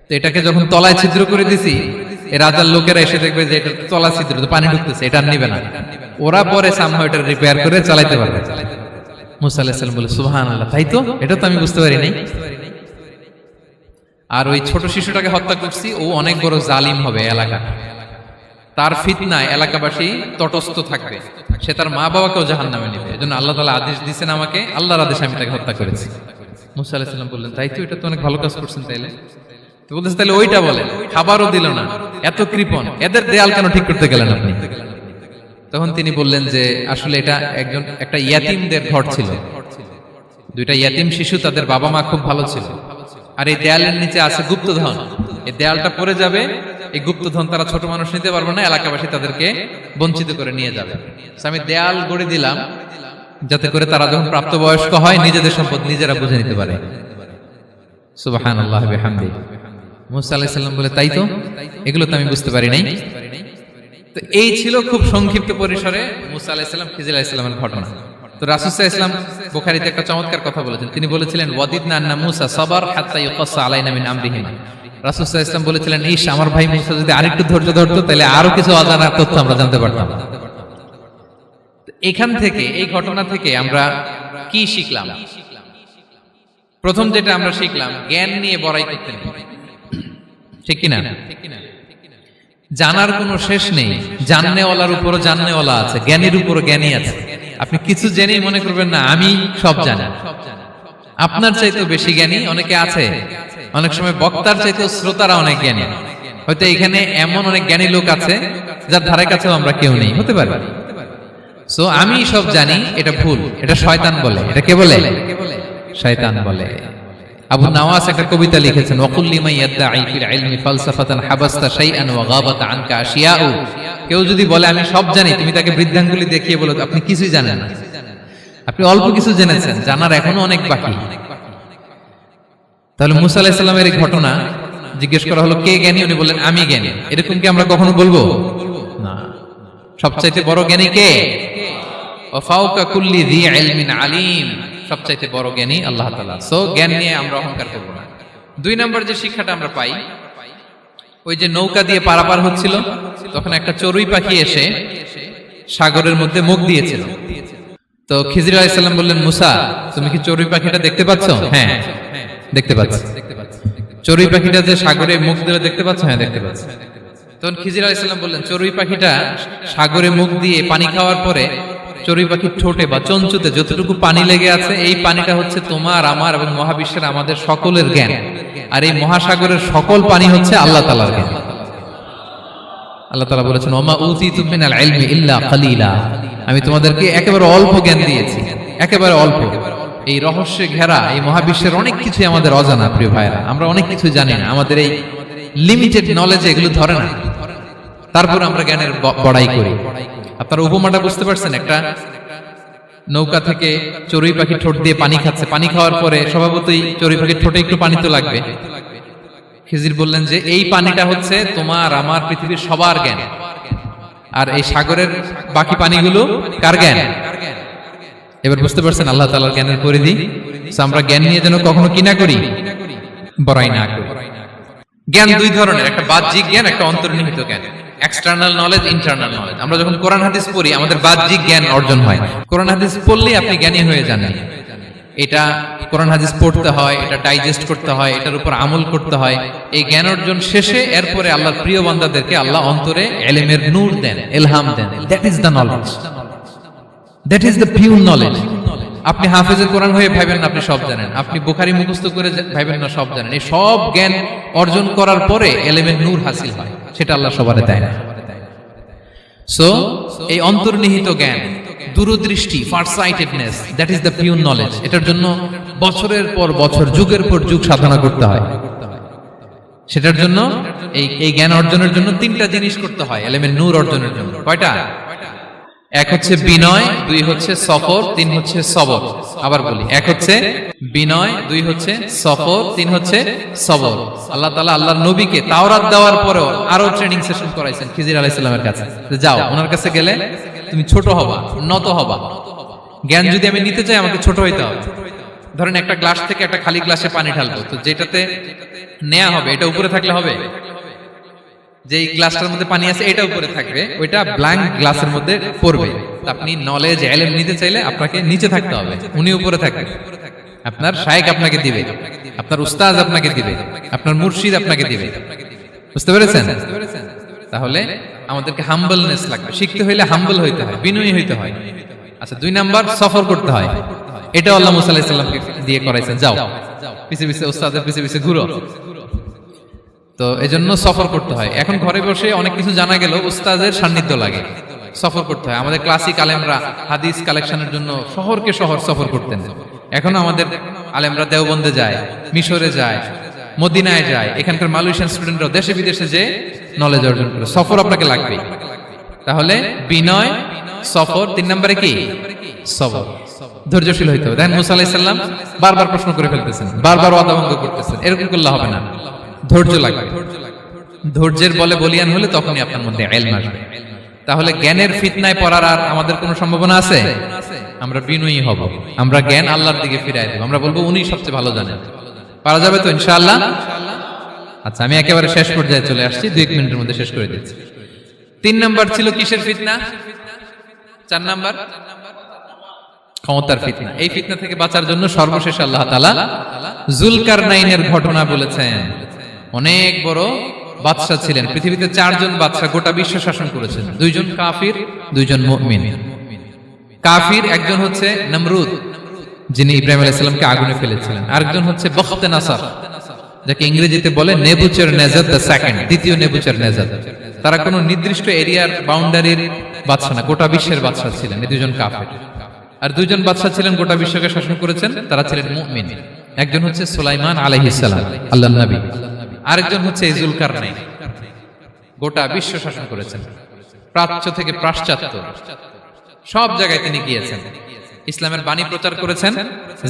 তো এটাকে যখন তলায় ছিদ্র করে দিছি, এই রাজার লোকেরা এসে দেখবে যে এটা তলা ছিদ্র, তো পানি ঢুকতেছে, এটা নিবে না, ওরা পরে সামহাও এটা রিপেয়ার করে চালাইতে পারবে। মুসা আলাইহিস সালাম বলে সুবহানাল্লাহ, তাই তো, এটা তো আমি বুঝতে পারি নাই। আর ওই ছোট শিশুটাকে হত্যা করছি, ও অনেক বড় জালিম হবে এলাকা, তার ফিতনায় এলাকাবাসী তটস্থ থাকবে, সে তার মা বাবাকেও জাহান্নামে নেবে, এজন্য আল্লাহ তাআলা আদেশ দিয়েছেন আমাকে, আল্লাহর আদেশে আমি তাকে হত্যা করেছি। মুসা আলাইহিস সালাম বললেন তাই তো, এটা তো অনেক ভালো কাজ করছেন। তাইলে তো বলতেছে তাহলে ওইটা বলেন, খাবারও দিল না, এত কৃপণ, এদের দেয়াল কেন ঠিক করতে গেলেন আপনি? তখন তিনি বললেন যে আসলে এটা একটা ইয়াতিমদের ঘর ছিল, দুইটা ইয়াতিম শিশু, তাদের বাবা মা খুব ভালো ছিল, আর এই দেয়ালের নিচে আছে গুপ্তধন, এই দেয়ালটা পড়ে যাবে, এই গুপ্তধন তারা ছোট মানুষ নিতে পারবে না, এলাকাবাসী তাদেরকে বঞ্চিত করে নিয়ে যাবে। আমি দেয়াল গড়ে দিলাম যাতে করে তারা যখন প্রাপ্তবয়স্ক হয় নিজেদের সম্পদ নিজেরা বুঝে নিতে পারে। সুবহানাল্লাহ বিহামদি। মুসা আলাইহিস সালাম বলে তাই তো, এগুলো তো আমি বুঝতে পারি নাই। তো এই ছিল খুব সংক্ষিপ্ত পরিসরে মুসা আলাইহিস সালাম খিজির আলাইহিস সালামের ঘটনা। তো রাসূল সাল্লাল্লাহু আলাইহি ওয়াসাল্লাম বুখারীতে একটা চমৎকার কথা বলেছেন, তিনি বলেছিলেন ওয়াদিদনা আন্না মুসা সাবার হাত্তা ইউকাসা আলাইনা মিন আমরিহিমা। রাসূল সাল্লাল্লাহু আলাইহি ওয়াসাল্লাম বলেছিলেন ইস, আমার ভাই মুসা যদি আরেকটু ধৈর্য ধরতো তাহলে আরো কিছু অজানা তথ্য আমরা জানতে পারতাম। এখান থেকে, এই ঘটনা থেকে আমরা কি শিখলাম? প্রথম যেটা আমরা শিখলাম, জ্ঞান নিয়ে বড়াই করতে নেই, ঠিক কিনা? জানার কোনো শেষ নেই, জাননেওয়ালার উপরও জাননেওয়ালা আছে, জ্ঞানীর উপরও জ্ঞানী আছে। আপনি কিছু জেনেই মনে করবেন না আমি সব জানি, আপনার চাইতেও বেশি জ্ঞানী অনেকে আছে। অনেক সময় বক্তার চাইতেও শ্রোতারা অনেক জ্ঞানী। হয়তো এখানে এমন অনেক জ্ঞানী লোক আছে যার ধারে কাছেও আমরা কেউ নেই, হতে পারে। সো আমি সব জানি, এটা ভুল, এটা শয়তান বলে। এটা কে বলে? শয়তান বলে। আবু নাওয়াস একটা কবিতা লিখেছেন, ওয়াকুল লিমান ইয়াদঈ ফিল ইলমি ফালসাফাতান হাবাসতা শাইআন ওয়া গাবাত আনকা আশিয়াউ। কেউ যদি বলে আমি সব জানি, তুমি তাকে বৃদ্ধাঙ্গুলি দেখিয়ে বলো আপনি কিছুই জানেন না, আপনি অল্প কিছু জেনেছেন, জানার এখনো অনেক বাকি। তাহলে মুসা আলাইহিস সালামের এই ঘটনা জিজ্ঞেস করা হলো কে জ্ঞানী, উনি বললেন আমি জ্ঞানী। এরকম কি আমরা কখনো বলবো? না। সবচাইতে বড় জ্ঞানী কে? ওয়া ফাওকা কুল্লি যী ইলমিন আলিম। সবচাইতে বড় জ্ঞানী আল্লাহ তাআলা। সো জ্ঞান নিয়ে আমরা অহংকার করব না। 2 নম্বর যে শিক্ষাটা আমরা পাই, ওই যে নৌকা দিয়ে পারাপার হচ্ছিল, তখন একটা চড়ুই পাখি এসে সাগরের মধ্যে মুখ দিয়েছিল। তো খিজির আলাইহিস সালাম বললেন, মুসা তুমি কি চড়ুই পাখিটা দেখতে পাচ্ছ? হ্যাঁ দেখতে পাচ্ছি। চড়ুই পাখিটা যে সাগরে মুখ দিলে দেখতে পাচ্ছ? হ্যাঁ দেখতে পাচ্ছি। তখন খিজির আলাইহিস সালাম বললেন, চড়ুই পাখিটা সাগরে মুখ দিয়ে পানি খাওয়ার পরে চড়ুই পাখির ঠোঁটে বা চঞ্চুতে যতটুকু পানি লেগে আছে, এই পানিটা হচ্ছে তোমার, আমার এবং মহাবিশ্বের আমাদের সকলের জ্ঞান। আর এই মহাসাগরের সকল পানি হচ্ছে আল্লাহ তাআলার জ্ঞান। আল্লাহ তাআলা বলেছেন, ওমা উতিতু মিনাল ইলমি ইল্লা কালিলা। আমি তোমাদেরকে একেবারে অল্প জ্ঞান দিয়েছি, একেবারে অল্প। এই রহস্যে ঘেরা এই মহাবিশ্বের অনেক কিছু আমাদের অজানা। প্রিয় ভাইরা, আমরা অনেক কিছু জানি না, আমাদের এই লিমিটেড নলেজে এগুলো ধরে না, তারপর আমরা জ্ঞানের বড়াই করি। আপনারা উপমাটা বুঝতে পারছেন? একটা নৌকা থেকে চড়ুই পাখি ঠোঁট দিয়ে পানি খাচ্ছে, পানি খাওয়ার পরে স্বভাবতই চড়ুই পাখির ঠোঁটে একটু পানি তো লাগবে। খিজির বললেন যে এই পানিটা হচ্ছে তোমার, আমার, পৃথিবীর সবার জ্ঞান, আর এই সাগরের বাকি পানিগুলো কার জ্ঞান? এবার বুঝতে পারছেন আল্লাহ তাআলার জ্ঞানের পরিধি। আমরা জ্ঞান নিয়ে যেন কখনো কি না করি, বড়াই না করি। জ্ঞান 2 ধরনের, একটা বাহ্যিক জ্ঞান, একটা অন্তর্নিহিত জ্ঞান। External knowledge, internal knowledge. আমরা যখন কোরআন হাদিস পড়ি আমাদের বাহ্যিক জ্ঞান অর্জন হয়। কোরআন হাদিস পড়লেই আপনি জ্ঞানী হয়ে যান। এটা কোরআন হাদিস পড়তে হয়, এটা ডাইজেস্ট করতে হয়, এটার উপর আমল করতে হয়। এই জ্ঞান অর্জন শেষে এরপরে আল্লাহর প্রিয় বান্দাদেরকে আল্লাহ অন্তরে ইলমের নূর দেন, ইলহাম দেন। That is the knowledge, that is the pure knowledge. আপনি হাফেজে কোরআন হয়ে ভাবেন না আপনি সব জানেন, আপনি বুখারী মুখস্থ করে ভাবেন না সব জানেন। এই সব জ্ঞান অর্জন করার পরে ইলমের নূর হাসিল হয়, সেটা আল্লাহ সবারে দেয় না। সো এই অন্তর্নিহিত জ্ঞান, দূরদৃষ্টি, farsightedness, that is the pure knowledge. এটার জন্য বছরের পর বছর, যুগের পর যুগ সাধনা করতে হয়। সেটার জন্য এই জ্ঞান অর্জনের জন্য 3টা জিনিস করতে হয় ইলমের নূর অর্জনের জন্য। কয়টা? 1 হচ্ছে বিনয়, 2 হচ্ছে সফর, 3 হচ্ছে সবর। আবার বলি, 1 হচ্ছে বিনয়, 2 হচ্ছে সফর, 3 হচ্ছে সবর। আল্লাহ তাআলা আল্লাহর নবীকে তাওরাত দেওয়ার পরেও আরো ট্রেনিং সেশন করাইছেন খিজির আলাইহিস সালামের কাছে। যাও, ওনার কাছে গেলে তুমি ছোট হবা, নত হবা। জ্ঞান যদি আমি নিতে চাই আমাকে ছোট হইতে হবে। ধরেন একটা গ্লাস থেকে একটা খালি গ্লাসে পানি ঢালবো, তো যেটাতে নেওয়া হবে এটা উপরে থাকলে হবে? যে গ্লাসটার মধ্যে পানি আছে এটা উপরে থাকবে, ওইটা ব্ল্যাঙ্ক গ্লাসের মধ্যে পড়বে। আপনি নলেজ, ইলম নিতে চাইলে আপনাকে নিচে থাকতে হবে, উনি উপরে থাকবেন। আপনার শায়েখ আপনাকে দিবে, আপনার উস্তাদ আপনাকে দিবে, আপনার মুর্শিদ আপনাকে দিবে। বুঝতে পেরেছেন? তাহলে আমাদেরকে হাম্বলনেস লাগবে। শিখতে হইলে হাম্বল হইতে হয়, বিনয়ী হইতে হয়। আচ্ছা, 2 নাম্বার সফর করতে হয়। এটা আল্লাহ মুসা আলাইহিস সালামকে দিয়ে করাইছেন, যাও পিছে পিছে উস্তাদের পিছে পিছে ঘুরো। তো এজন্য সফর করতে হয়। এখন ঘরে বসে অনেক কিছু জানা গেল, উস্তাদের সান্নিধ্য লাগে, সফর করতে হয়। আমাদের ক্লাসিক আলেমরা হাদিস কালেকশনের জন্য শহরকে শহর সফর করতেন। এখনো আমাদের আলেমরা দেওবন্দে যায়, মিশরে যায়, মদিনায় যায়। এখানকার মালয়েশিয়ান স্টুডেন্টরা দেশে বিদেশে যে নলেজ অর্জন করে। সফর আপনাকে লাগবে। তাহলে বিনয়, সফর, 3 নম্বরে কি? সবর। ধৈর্যশীল হইতে হবে। দেখেন মুসা আলাইহিস সালাম বারবার প্রশ্ন করে ফেলতেছেন, বারবার ওয়াদা ভঙ্গ করতেছেন। এরকম করলে হবে না, ধৈর্য লাগবে। ধৈর্যের বলে বলিয়ান হলে তখনই আপনার মধ্যে ইলম আসবে। তাহলে জ্ঞানের ফিতনায় পড়ার আর আমাদের কোনো সম্ভাবনা আছে? আমরা বিনয়ী হব, আমরা জ্ঞান আল্লাহর দিকে ফিরাই দেব। আমরা বলবো উনি সবচেয়ে ভালো জানেন। পারা যাবে তো ইনশাআল্লাহ? আচ্ছা, আমি একেবারে শেষ পর্যায়ে চলে আসছি, 2 মিনিটের মধ্যে শেষ করে দিচ্ছি। 3 নাম্বার ছিল কিসের ফিতনা? 4 নাম্বার ক্ষমতার ফিতনা। এই ফিতনা থেকে বাঁচার জন্য সর্বশেষ আল্লাহ তাআলা যুলকারনাইনের ঘটনা বলেছেন। অনেক বড় বাদশা ছিলেন। পৃথিবীতে 4 জন বাদশা গোটা বিশ্ব শাসন করেছেন। 2 জন কাফির, 2 জন মুমিন। কাফির একজন হচ্ছে নমরুদ, যিনি ইব্রাহিম আলাইহিস সালামকে আগুনে ফেলেছিলেন। আরেকজন হচ্ছে বখতে নাসার, যাকে ইংরেজিতে বলে নেবুচারনেজার দ্য সেকেন্ড, দ্বিতীয় নেবুচারনেজার। তারা কোনো নির্দিষ্ট এরিয়ার বাউন্ডারির বাদশা না, গোটা বিশ্বের বাদশা ছিলেন এই দুজন কাফের। আর দুইজন বাদশা ছিলেন গোটা বিশ্বকে শাসন করেছেন, তারা ছিলেন মুমিন। একজন হচ্ছে সুলাইমান আলাইহিস সালাম, আল্লাহর নবী। আরেকজন হচ্ছে যুলকারনাইন, গোটা বিশ্ব শাসন করেছেন, প্রাচ্য থেকে পাশ্চাত্য সব জায়গায় তিনি গিয়েছেন, ইসলামের বাণী প্রচার করেছেন,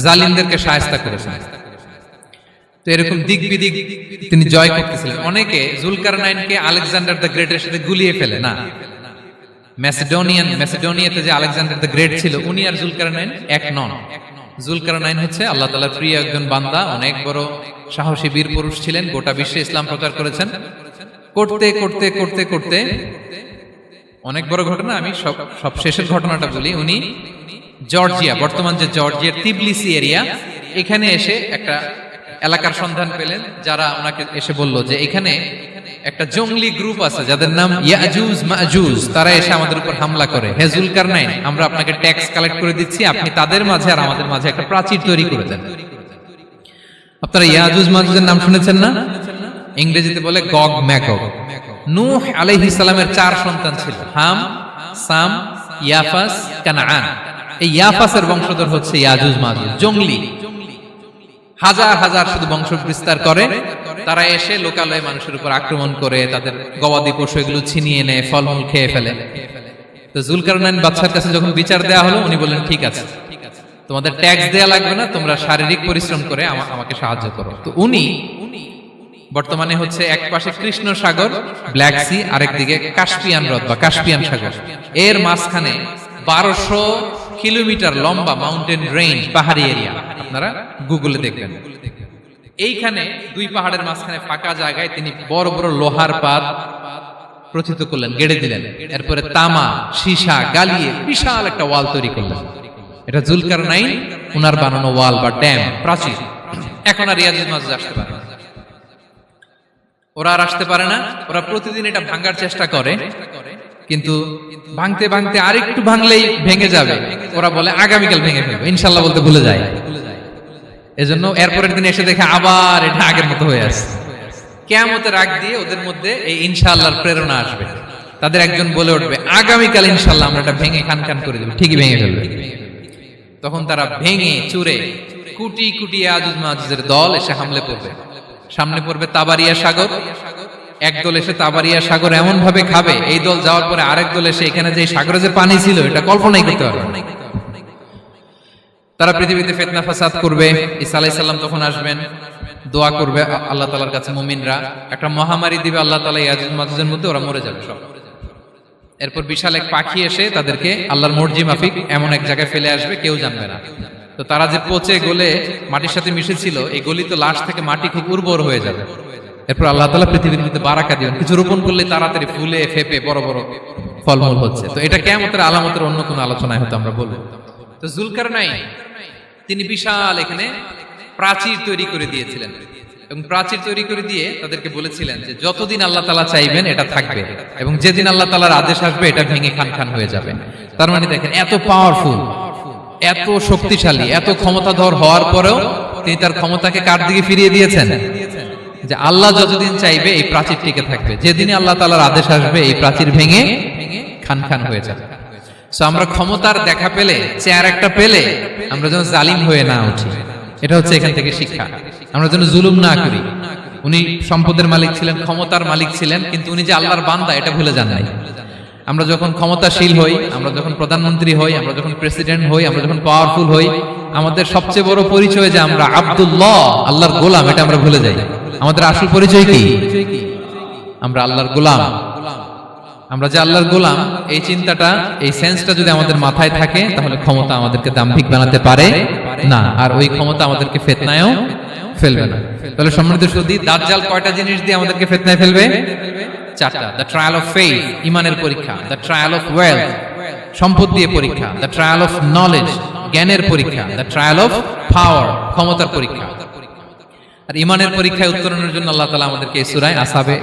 জালিমদেরকে শায়েস্তা করেছেন। তো এরকম দিক বিদিক তিনি জয় করতেছিলেন। অনেকে যুলকারনাইনকে আলেকজান্ডার দ্য গ্রেটের সাথে গুলিয়ে ফেলে না, ম্যাসিডোনিয়াতে যে আলেকজান্ডার দ্য গ্রেট ছিল, উনি আর যুলকারনাইন এক নন। যুলকারনাইন হচ্ছে আল্লাহ তাআলার প্রিয় একজন বান্দা, অনেক বড় সাহসী বীর পুরুষ ছিলেন, গোটা বিশ্বে ইসলাম প্রচার করেছেন। করতে করতে করতে করতে অনেক বড় ঘটনা, আমি সব শেষের ঘটনাটা বলি। উনি জর্জিয়া, বর্তমান যে জর্জিয়ার তিবলিসি এরিয়া, এখানে এসে একটা এলাকার সন্ধান পেলেন, যারা ওনাকে এসে বলল যে এখানে একটা জঙ্গলি গ্রুপ আছে যাদের নাম ইয়াজুজ মাজুজ, তারা এসে আমাদের উপর হামলা করে। হে যুলকারনাইন, আমরা আপনাকে ট্যাক্স কালেক্ট করে দিচ্ছি, আপনি তাদের মাঝে আর আমাদের মাঝে একটা প্রাচীর তৈরি করে দেন। আপনারা ইয়াজুজ মাজুজের নাম শুনেছেন না? ইংরেজিতে বলে গগ ম্যাগগ। নূহ আলাইহিস সালামের 4 সন্তান ছিল, হাম, সাম, ইয়াফাস, কানাআন। এই ইয়াফাসের বংশধর হচ্ছে ইয়াজুজ মাজুজ, জঙ্গলি, হাজার হাজার শুধু বংশ বিস্তার করে। তারা এসে লোকালয়ে মানুষের উপর আক্রমণ করে, তাদের গবাদি পশু এগুলো ছিনিয়ে নেয়, ফলমূল খেয়ে ফেলে। তো যুলকারনাইন বাদশার কাছে যখন বিচার দেওয়া হলো, উনি বললেন ঠিক আছে, তোমাদের ট্যাক্স দেয়া লাগবে না, তোমরা শারীরিক পরিশ্রম করে আমাকে সাহায্য করো। তো উনি বর্তমানে হচ্ছে এক পাশে কৃষ্ণ সাগর, ব্ল্যাক সি, আরেকদিকে কাস্পিয়ান হ্রদ বা কাস্পিয়ান সাগর, এর মাঝখানে 1200 কিলোমিটার লম্বা মাউন্টেন রেঞ্জ, পাহাড়ি এরিয়া, আপনারা গুগলে দেখবেন। এইখানে দুই পাহাড়ের মাঝখানে ফাঁকা জায়গায় তিনি বড় বড় লোহার পাত প্রথিত করলেন, গেড়ে দিলেন। এরপরে তামা, সীসা গালিয়ে বিশাল একটা ওয়াল তৈরি করলেন। এটা যুলকারনাইন উনার বানানো ওয়াল বা ড্যাম, প্রাচীর। এখন আর ইয়াজুজ মাজুজ আসতে পারে না, ওরা আর আসতে পারে না। ওরা প্রতিদিন এটা ভাঙার চেষ্টা করে, কিন্তু ভাঙতে ভাঙতে আরেকটু ভাঙলেই ভেঙে যাবে। ওরা বলে আগামীকাল ভেঙে ফেলবে, ইনশাল্লাহ বলতে ভুলে যায়। এজন্য এরপরের দিন এসে দেখে আবার এটা আগের মতো হয়ে আসছে। কিয়ামতের আগ দিয়ে ওদের মধ্যে এই ইনশাআল্লাহর প্রেরণা আসবে। তাদের একজন বলে উঠবে, আগামীকাল ইনশাআল্লাহ আমরা এটা ভেঙে খান খান করে দেব, ঠিকই ভেঙে ফেলবে। তখন তারা ভেঙে চুরে কুটি কুটি ইয়াজুজ মাজুজের দল এসে হামলে পড়বে। সামনে পড়বে তাবারিয়া সাগর, একদল এসে তাবারিয়া সাগর এমন ভাবে খাবে, এই দল যাওয়ার পরে আরেক দল এসে এখানে যে সাগরে যে পানি ছিল এটা কল্পনাই করতে পারবে না। তারা পৃথিবীতে ফিতনা ফাসাদ করবে। ঈসা আলাইহিস সালাম তখন আসবেন, দোয়া করবে আল্লাহ তাআলার কাছে মুমিনরা, একটা মহামারী দিবে আল্লাহ তাআলা ইয়াজুজ মাজুজের মধ্যে, ওরা মরে যাবে সব। এরপর বিশাল এক পাখি এসে তাদেরকে আল্লাহর মর্জি মাফিক এমন এক জায়গায় ফেলে আসবে, কেউ জানবে না। তো তারা যে পচে গলে মাটির সাথে মিশেছিল, এই গলিত লাশ থেকে মাটি খুব উর্বর হয়ে যাবে। এরপর আল্লাহ তাআলা পৃথিবীর মধ্যে বারাকা দিবেন, কিছু রোপণ করলে তাড়াতাড়ি ফুলে ফেপে বড় বড় ফলমূল হচ্ছে। তো এটা কিয়ামতের আলামতের অন্য কোনো আলোচনায় হয়তো আমরা বলবো। তো যুলকারনাইন তিনি বিশাল এখানে প্রাচীর তৈরি করে দিয়েছিলেন, এবং প্রাচীর তৈরি করে দিয়ে তাদেরকে বলেছিলেন যে যতদিন আল্লাহ তাআলা চাইবেন এটা থাকবে, এবং যেদিন আল্লাহ তাআলার আদেশ আসবে এটা ভেঙে খান খান হয়ে যাবে। তার মানে দেখেন, এত পাওয়ারফুল, এত শক্তিশালী, এত ক্ষমতাধর হওয়ার পরেও তিনি তার ক্ষমতাকে কার দিকে ফিরিয়ে দিয়েছেন? যে আল্লাহ যতদিন চাইবে এই প্রাচীর টিকে থাকবে, যেদিনই আল্লাহ তাআলার আদেশ আসবে এই প্রাচীর ভেঙে খান খান হয়ে যাবে। সো আমরা ক্ষমতার দেখা পেলে, চেয়ার একটা পেলে, আমরা যেন জালিম হয়ে না উঠি, এটা হচ্ছে এখান থেকে শিক্ষা। আমরা যেন জুলুম না করি। উনি সম্পদের মালিক ছিলেন, ক্ষমতার মালিক ছিলেন, কিন্তু উনি যে আল্লাহর বান্দা এটা ভুলে যান নাই। আমরা যখন ক্ষমতাশীল হই, আমরা যখন প্রধানমন্ত্রী হই, আমরা যখন প্রেসিডেন্ট হই, আমরা যখন পাওয়ারফুল হই, আমাদের সবচেয়ে বড় পরিচয় যে আমরা আব্দুল্লাহ, আল্লাহর গোলাম, এটা আমরা ভুলে যাই। আমাদের আসল পরিচয় কি? আমরা আল্লাহর গোলাম। আমরা যে আল্লাহর গোলাম, এই চিন্তাটা, এই সেন্সটা যদি আমাদের মাথায় থাকে, তাহলে ক্ষমতা আমাদেরকে দাম্ভিক বানাতে পারে না, আর ওই ক্ষমতা আমাদেরকে ফিতনায়ও ফেলবে না। তাহলে সম্মানিত সুধী, দাজ্জাল কয়টা জিনিস দিয়ে আমাদেরকে ফিতনায় ফেলবে? 4টা। দ্য ট্রায়াল অফ ফেইথ, ইমানের পরীক্ষা; দ্য ট্রায়াল অফ ওয়েলথ, সম্পদ দিয়ে পরীক্ষা; দ্য ট্রায়াল অফ নলেজ, জ্ঞানের পরীক্ষা; দ্য ট্রায়াল অফ পাওয়ার, ক্ষমতার পরীক্ষা। আর ইমানের পরীক্ষায় উত্তরণের জন্য আল্লাহ তাআলা আমাদেরকে এই সূরায় আসহাবে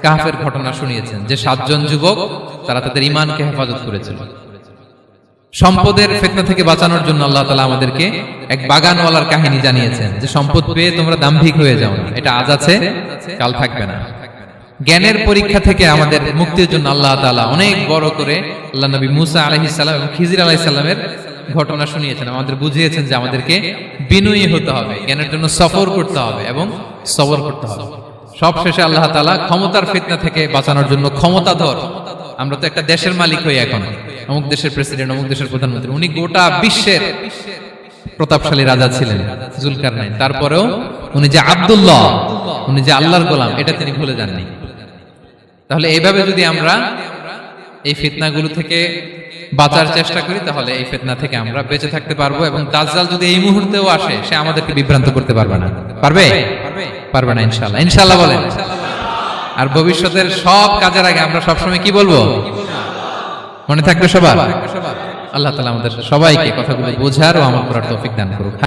কাহফের ঘটনা শুনিয়েছেন, যে 7 জন যুবক তারা তাদের ইমানকে হেফাজত করেছিল। সম্পদের ফিতনা থেকে বাঁচানোর জন্য আল্লাহ তাআলা আমাদেরকে এক বাগানওয়ালার কাহিনী জানিয়েছেন, যে সম্পদ পেয়ে তোমরা দাম্ভিক হয়ে যাও না, এটা আজ আছে কাল থাকবে না। জ্ঞানের পরীক্ষা থেকে আমাদের মুক্তির জন্য আল্লাহ তাআলা অনেক বড় করে আল্লাহ নবী মুসা আলাইহিস সালাম এবং খিজির আলাইহিস সালামের ঘটনা শুনিয়েছেন, আমাদের বুঝিয়েছেন যে আমাদেরকে বিনয়ী হতে হবে, জ্ঞানের জন্য সফর করতে হবে এবং সবর করতে হবে। সবশেষে আল্লাহ তাআলা ক্ষমতার ফিতনা থেকে বাঁচানোর জন্য ক্ষমতাধর, আমরা তো একটা দেশের মালিক হই এখন, অমুক দেশের প্রেসিডেন্ট, অমুক দেশের প্রধানমন্ত্রী, উনি গোটা বিশ্বের প্রতাপশালী রাজা ছিলেন জুলকারনাইন, তারপরেও উনি যে আব্দুল্লাহ, উনি যে আল্লাহর গোলাম, এটা তিনি ভুলে যাননি। তাহলে এইভাবে যদি আমরা এই ফিতনাগুলো থেকে বাঁচার চেষ্টা করি তাহলে এই ফিতনা থেকে আমরা বেঁচে থাকতে পারবো, এবং দাজ্জাল যদি এই মুহূর্তেও আসে সে আমাদেরকে বিভ্রান্ত করতে পারবে না। পারবে? পারবে না ইনশাআল্লাহ। ইনশাআল্লাহ বলেন। আর ভবিষ্যতের সব কাজের আগে আমরা সবসময় কি বলবো? মনে থাকবে সবার? আল্লাহ তাআলা আমাদের সবাইকে কথাগুলো বোঝার ও আমল করার তৌফিক দান করুক।